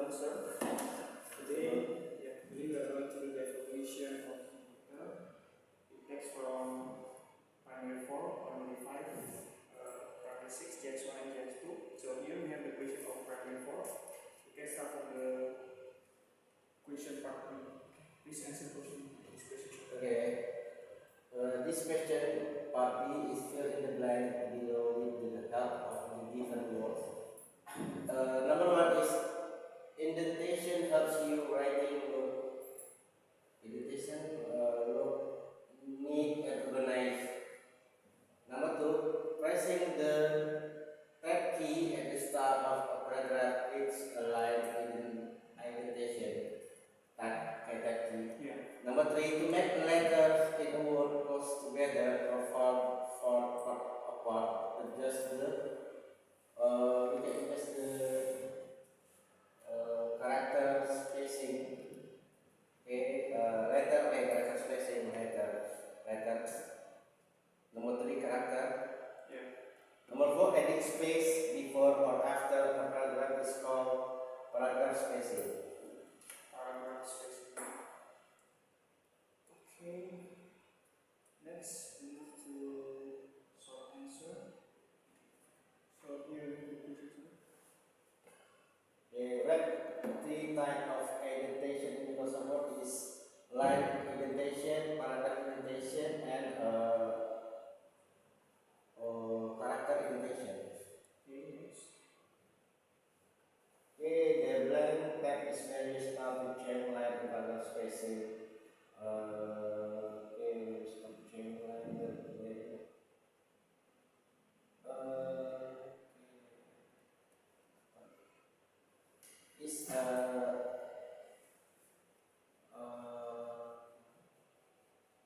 answer. Today, we are going to do the evaluation of computer. It takes from primary 4, primary 5, primary 6, JX1 and JX2. So here we have the question of primary 4. We can start from the question part B. Please answer this question. Okay. This question part B is fill in the blank below with the help of the given words. Number 1 is indentation helps you writing look. Indentation look neat and organized. Number 2, pressing the tab key at the start of a paragraph creates a line in indentation. Tab key. Yeah. Number 3, to make the letters in a word close together or far apart, adjust the we can adjust the character spacing. Okay, character spacing letter. Number 3, character. Yeah. Number 4, adding space before or after a paragraph is called paragraph spacing. Paragraph spacing. Okay. Let's move to short answer. So here we the question. The red three type of indentation in Microsoft Word is line indentation, paragraph indentation, and character indentation. Okay, next. Okay, the blank tab is where you start to change line and paragraph spacing. Okay, start to change line. Is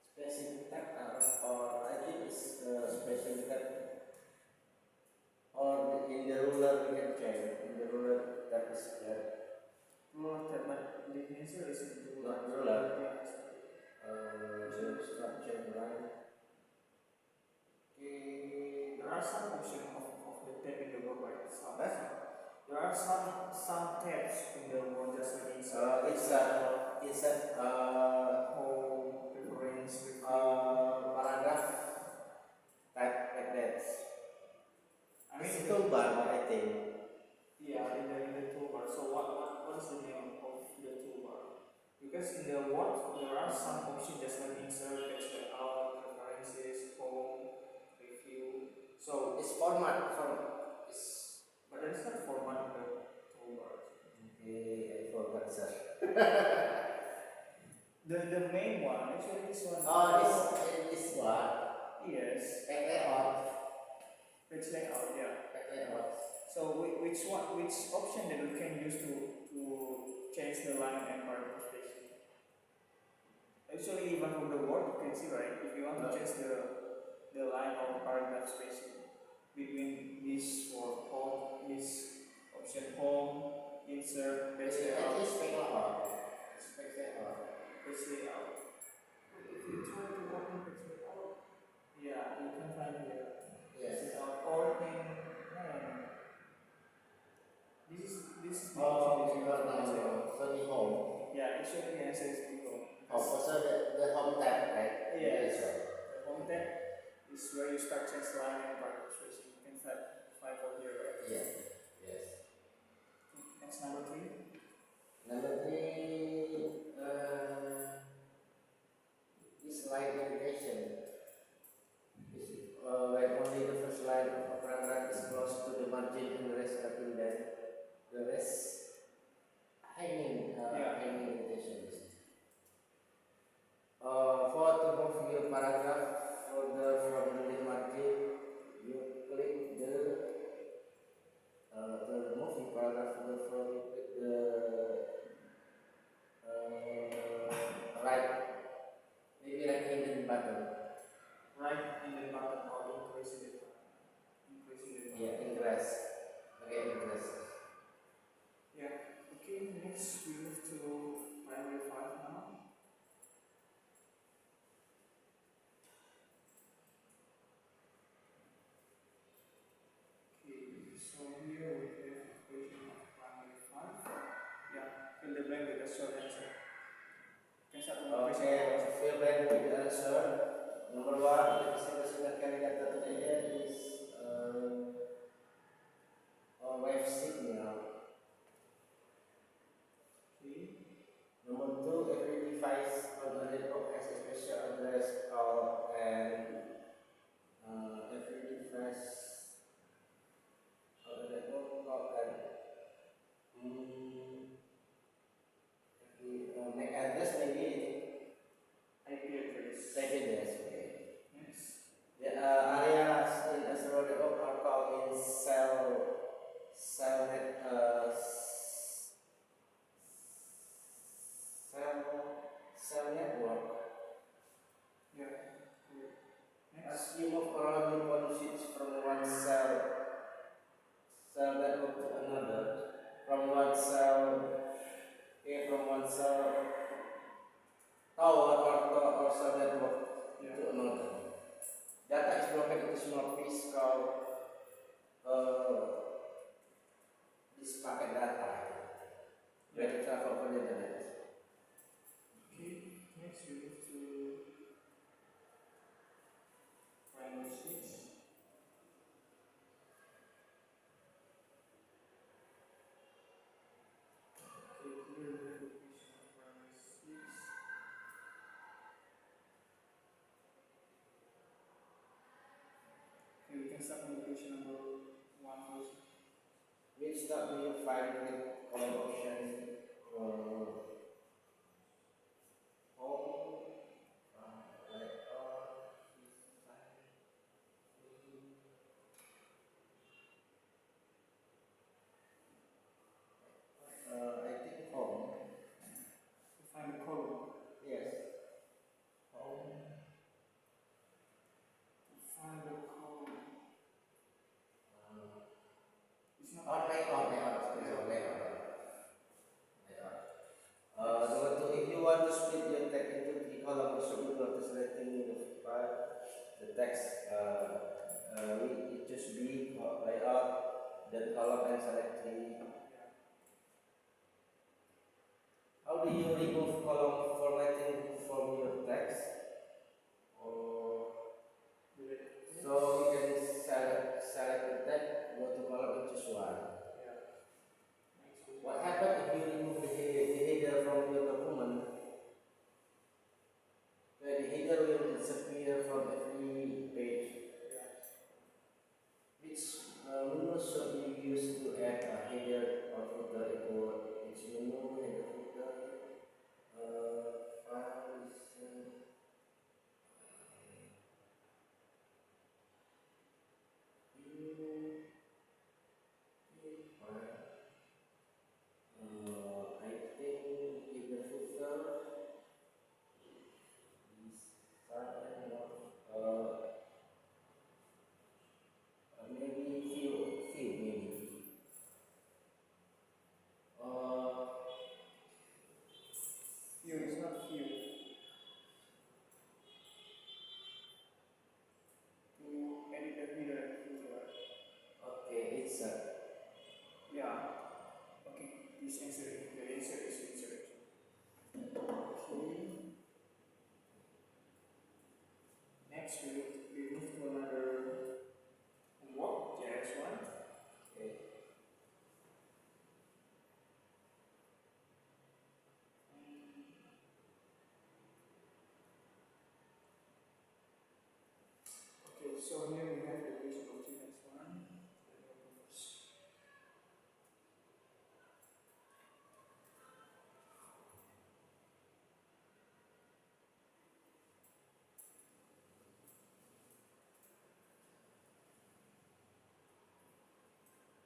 spacing tab or I think it's spacing tab or in the ruler we can change. In the ruler that is Ruler tab, but the answer is in the not ruler. Yeah. Start change line. Okay. There are some options of the tab in the word, right? What? There are some tabs in the word just like It's a home, preference, review. paragraph type like that. I mean, It's toolbar, I think. yeah, in the toolbar. So what is the name of the toolbar? Because in the word there are some options just like insert, text layout, preferences, home, review. So It's format from. but there is not format in the toolbar. Okay, I forgot, sir. The main one, actually this one. This one. Yes. Layout. Page layout, yeah. Layout. So which option that we can use to change the line and paragraph spacing? Actually, even from the word you can see, right? If you want to change the line or paragraph spacing between this for home, this option home, insert, page layout. It's layout. Page layout. Page layout. If you try to open page layout, yeah, you can find here. Yes. Page layout or in this is the Oh, option that you have to no. So the home. Yeah, actually the answer is below. So the home tab, right? Yes. Yes. The home tab is where you start change line and paragraph spacing. You can find over here, right? Yeah. Yes. Next, number 3. Number 3 is line navigation. When only the first line of a paragraph is close to the margin and the rest are indented. The rest hanging indentations. For to move your paragraph further from the margin, you click the to move your paragraph further from the right, maybe right hand button. Right in the button or increasing the button. Yeah, ingress. Okay, ingress. Yeah. Okay. Next, we move to primary 5 now. Okay. So here we have equation of primary 5. Yeah. blank with a short answer. Can start with the question. Okay, fill blank with the answer. Number one, the single candidate today is a wave signal. Okay. Number two, every device on the network has a special address and every device on the network MAC address maybe IP address. IP address. Okay. Next. The areas in a server network are called in cell network. Yeah. Good. Next. As you move around, you want to switch from one cell network to another, from one cell tower or cell network Yeah. to another. Data is broken into small pieces called this packet data. Where to travel over the internet. Okay. Next we move to primary 6. Okay, here we have a question of primary 6. Okay, we can start with question number 1 also. Which step do you find with column option home, I think home. To find the column. Yes. Home. To find the column. It's not Layout. Number two, if you want to split your text into three columns, so you want to selecting the text, we choose B layout, then column and select three. How do you remove column formatting from your text? So you can select the text, go to column and choose one. What happens if you remove the header from your document? The header will disappear from every page. Which menu should you use to add a header or footer into each menu? Header, footer, file, I think header, footer. Maybe few maybe. View is not view. To edit the header and footer. Okay, it's Yeah. Okay, this answer, the answer is insert. Okay. Next we move to another homework, JS1. okay. Okay, so here we have the question of JS1.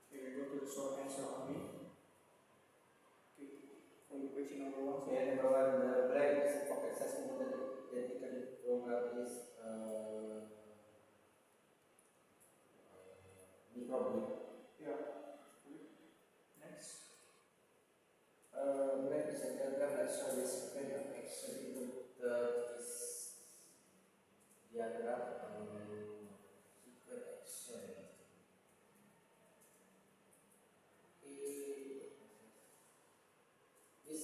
Okay, we go to the short answer only. Okay, for the question number 1. So Okay, number one, the blank is a pocket size model that you can program is microbit. yeah. Next. Blank is a diagram that shows the sequence of action into this diagram. Sequence action. Okay. This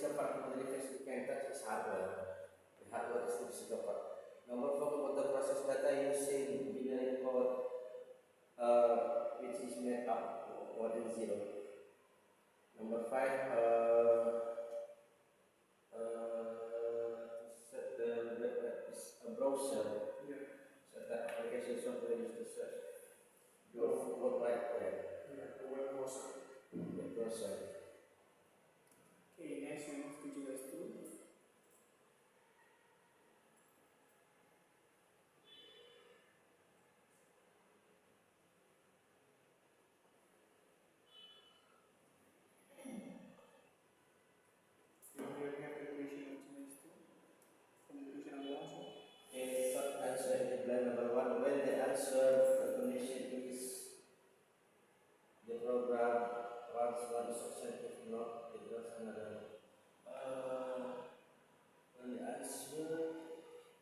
physical part of the device we can touch is hardware. The hardware is the physical part. Number 4, about the process data using binary code, which is made up 1 and 0. Number 5, set the web app is a browser. Set the application software used to search your World Wide Web. The web browser. Web browser. Okay, next we move to GS2. You have the equation of GS2. Conclusion of the answer. Okay, short answer in the plan number 1. When the answer the condition is the program runs one instruction, if not, it runs another. When the answer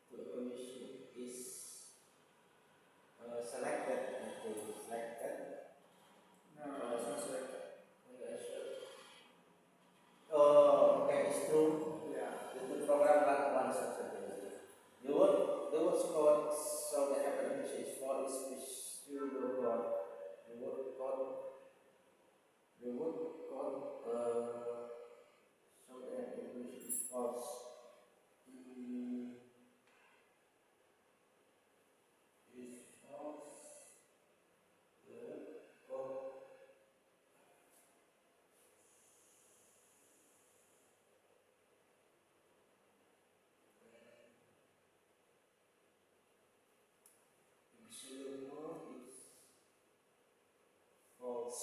to a condition is selected, I think selected. No, it's not selected. When the answer, oh, okay, it's true. Yeah. The program runs one instruction. The word code, so the application is for is pseudocode. The word code, so the application is false. Is false. The code pseudocode is false.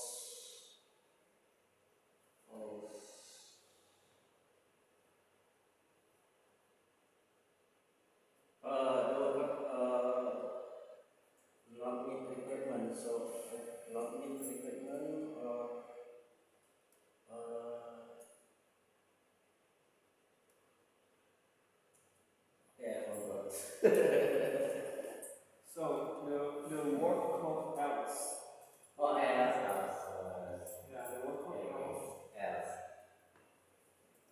The word not meet requirement, so not meet requirement yeah, I forgot. So the word called else. Oh, else. Yeah, the word called else. Else.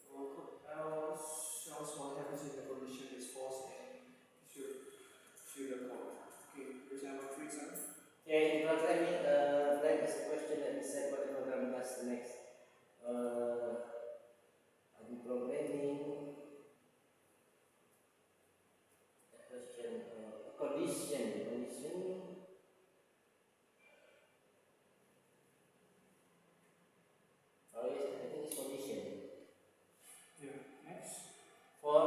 The word called else shows what happens if the condition is false and pseudocode. Okay, question number 3, sir. Okay, in front of me, blank is a question that is said what the program does next. I'm programming a question, condition. Oh, yes, I think it's condition. Yeah, next. For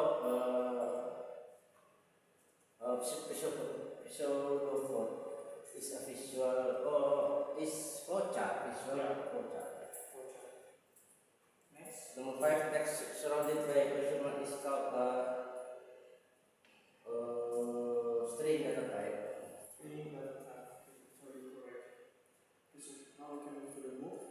pseudocode is a visual is flowchart. Next. Number 5, text surrounded by a question mark is called string data type. String data type. Okay, sorry, correct. This is now we can move to the move.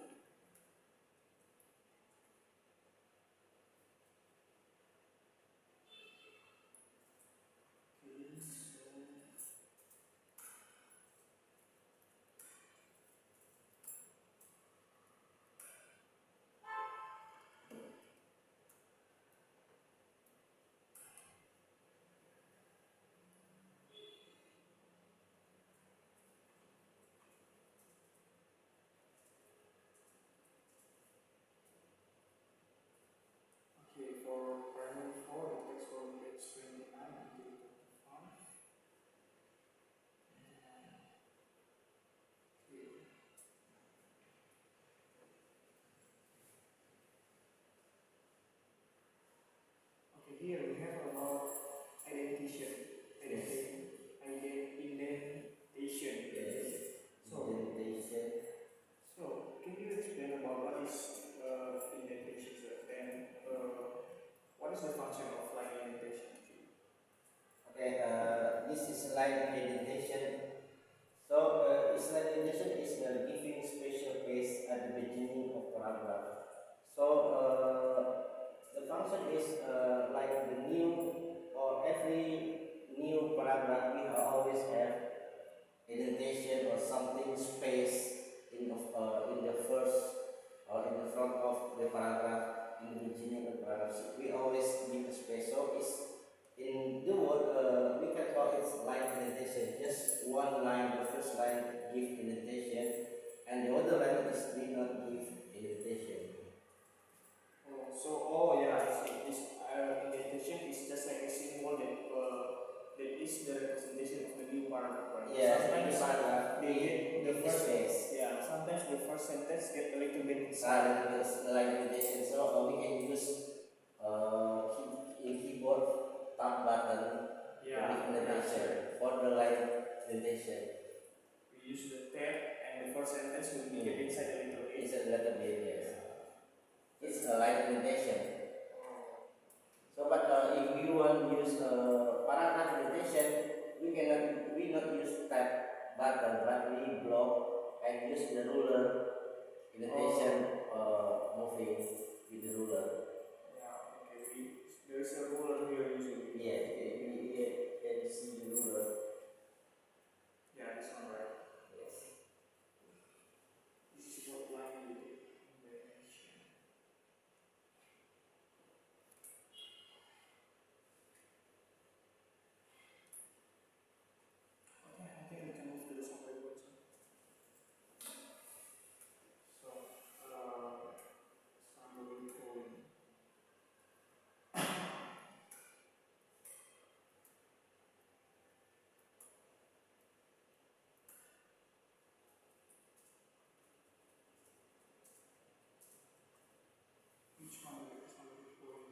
Okay, so okay, for primary 4, the text from page 29 until 25. Okay. Okay, here we have about indentation. Indentation. So, can you explain about what is indentation, sir? And what is the function of line indentation? Okay, this is line indentation. So, line indentation is giving special place at the beginning of paragraph. So, the function is like the new or every new paragraph we always have indentation or something space in the first or in the front of the paragraph, in the beginning of the paragraph. is line indentation. Just one line, the first line give indentation, and the other line is did not give indentation. Oh yeah, I see. This indentation is just like a symbol that is the representation of the new paragraph, right? Yeah, Sometimes the paragraph they get the in first space. yeah. Sometimes the first sentence get a little bit Silent line indentation. So we can use in keyboard tab button yeah. with indentation for the line indentation. We use the tab and the first sentence will be get inside a little bit. It's a letter B, yes. It's a line indentation. So, but if we want to use paragraph indentation, we not use tab button, but we block and use the ruler indentation moving with the ruler. Yeah, okay. There is a ruler here usually. Yeah, we can see the ruler. Yeah, this one, right? Yes. This is what line with indentation. Okay, I think we can move to the summary portion. So, summary colon. Which one is the summary colon?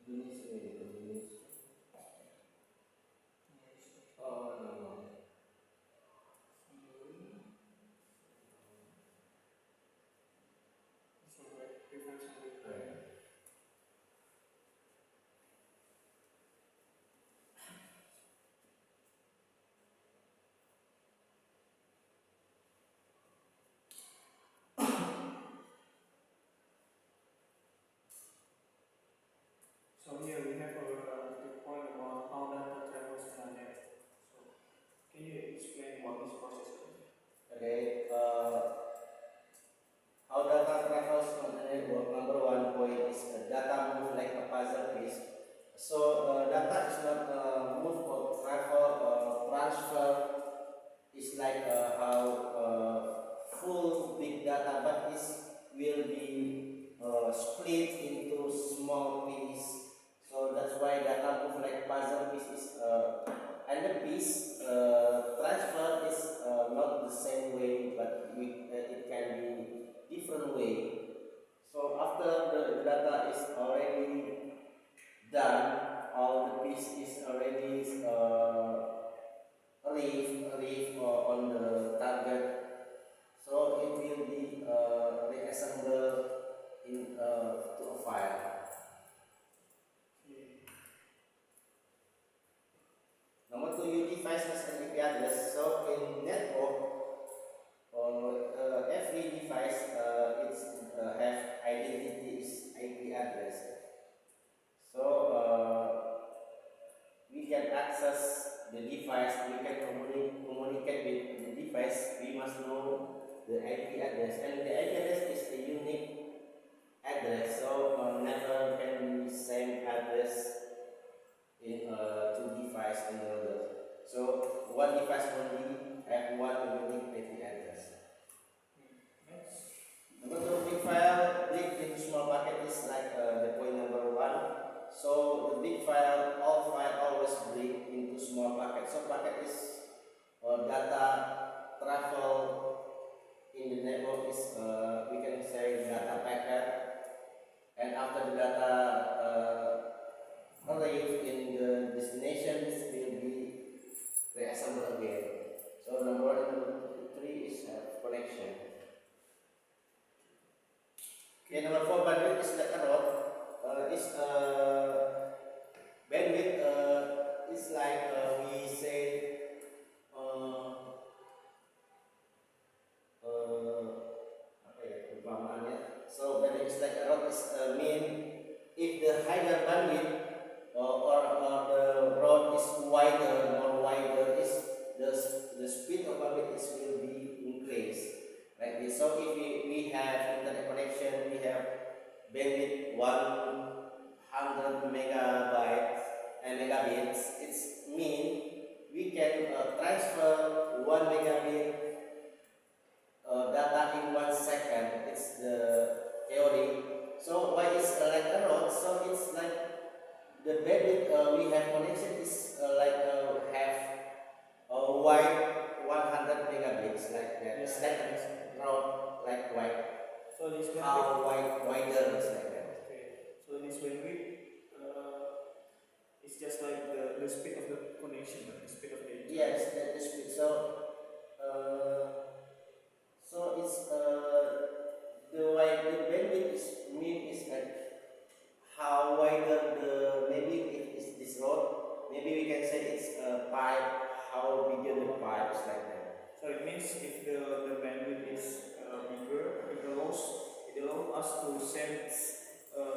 Indonesia. Oh no. So, different summary colon. Right. So here we have the point about how data travels in a net. So can you explain what this process is? Okay. How data travels on the network. Number one point is data move like a puzzle piece. So data is not move or travel or transfer. It's like how full big data, but it will be split into small piece. So that's why data move like puzzle piece is and the piece transfer is not the same way, but it can be different way. So after the data is already done, all the piece is already leave on the target. So it will be reassembled in to a file. Number two, your device has an IP address. So in network, every device it's have identity is IP address. So we can access the device, we can communicate with the device. We must know the IP address, and the IP address is a unique address. So never can be same address in two device and another. So one device only have one unique IP address. Number two, big file break into small packet is like the point number one. So the big file, all file always break into small packet. So packet is data travel in the network is we can say data packet, and after the data arrive in the destination, this will be reassembled again. So number one and number three is connection. Okay, number four, bandwidth is like a lot. Bandwidth is like we say apa ya perumpamaannya. So bandwidth is like a lot is mean if the higher bandwidth or the road is wider, more wider, is the speed of bandwidth is will be increased. Like this. So if we have internet connection things like that. Yeah, It's like yes. round, like wide. So this bandwidth. How wider is like that. Okay. So this bandwidth, it's just like the speed of the connection, the speed of the internet. Yes, that is speed. So it's the wide the bandwidth is mean is like how wider the maybe it is this road. Maybe we can say it's a pipe. How bigger the pipe is like that. So it means if the bandwidth is bigger, it allows us to send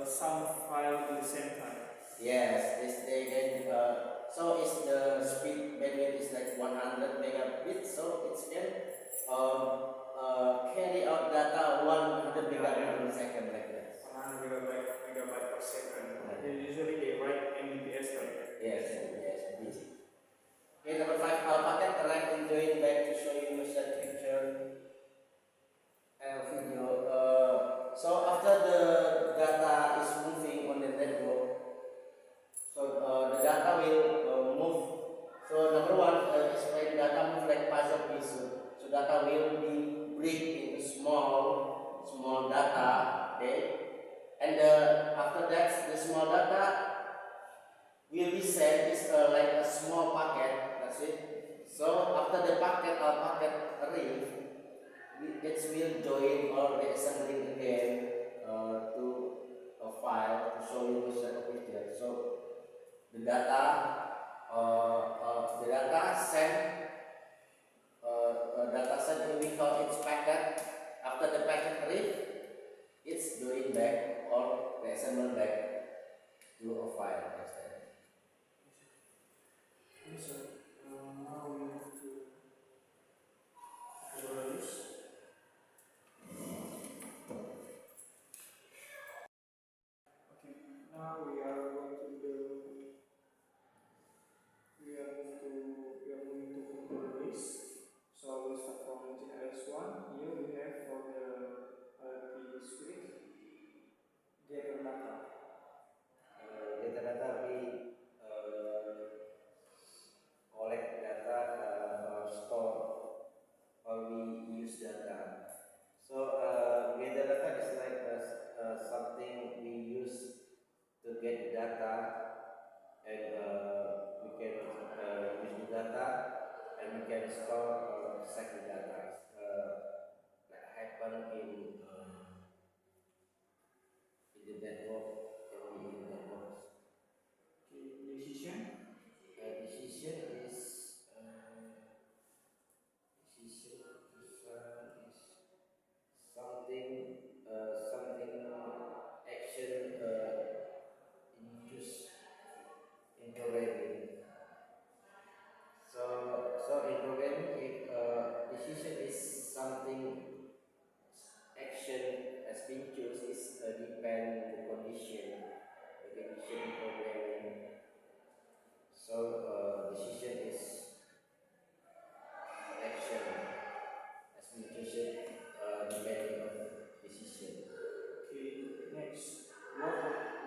some file at the same time. Yes, this they can. So it's the speed bandwidth is like 100 megabits. So it can carry out data 100 megabits per second like that. 100 megabyte per second. Usually they write Mbps like that. Yes, yes. Okay, number 5, packet arrived in join back to show you user picture and video. So after the data is moving on the network, so the data will move. So number 1 is when data move like puzzle piece. So data will be break into small data. Okay, and after that the small data will be sent is like a small packet. That's it. So after the packet arrive, it will join or reassembling again to a file to show you user picture. So the data sent we call its packet. After the packet arrive, it's going back or reassemble back to a file. So now we have to cover this. Okay, now we are going to conclude this. So we start from GLS1. Here we have for the script gather data. Data we collect data or store or we use data. So gather data is like something we use to get data, and we can use the data and we can store or set the data. That happen in the network, can be in networks. Okay, decision. Decision is something action induced in programming. So in programming, if decision is something action has been chosen is depend the condition in programming. So decision is action has been chosen depending on decision. Okay, next.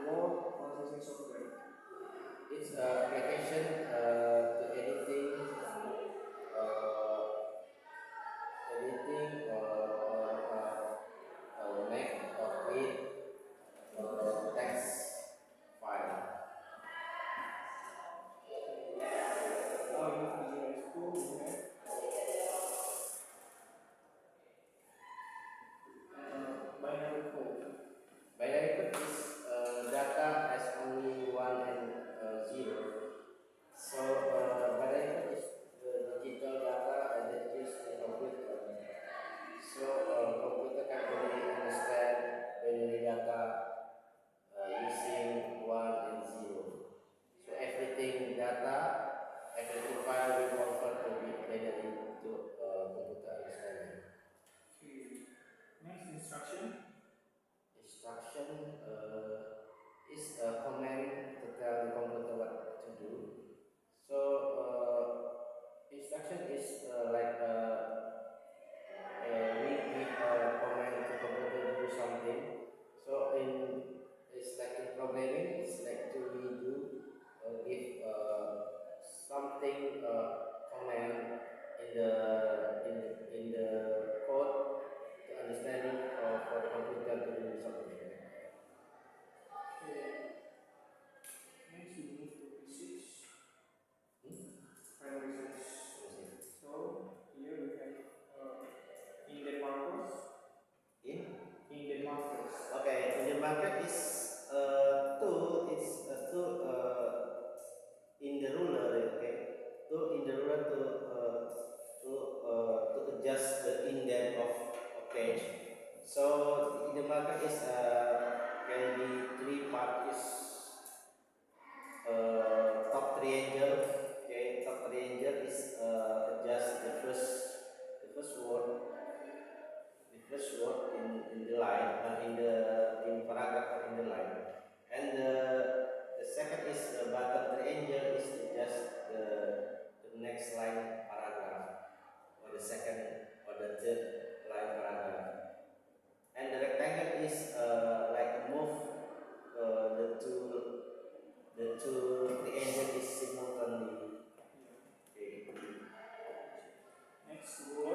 Word processing software. It's application to editing or make or create text file. Now in GLS2 we have binary code. Binary code is data as only 1 and 0. So binary code is the digital data that is used in computer. So computer can only understand binary data using 1 and 0. So everything file will convert to be binary to computer understanding. Okay. Next instruction. Instruction is a command to tell the computer what to do. So instruction is like we give a command to computer to do something. So it's like in programming, it's like to we do give something command in So in the market is can be three part is top triangle. Okay, top triangle is just the first word in the line in paragraph or in the line, and the second is the bottom triangle is just the next line paragraph or the second or the third line paragraph, and the rectangle is like move the two triangle is simultaneously. Okay. Next, go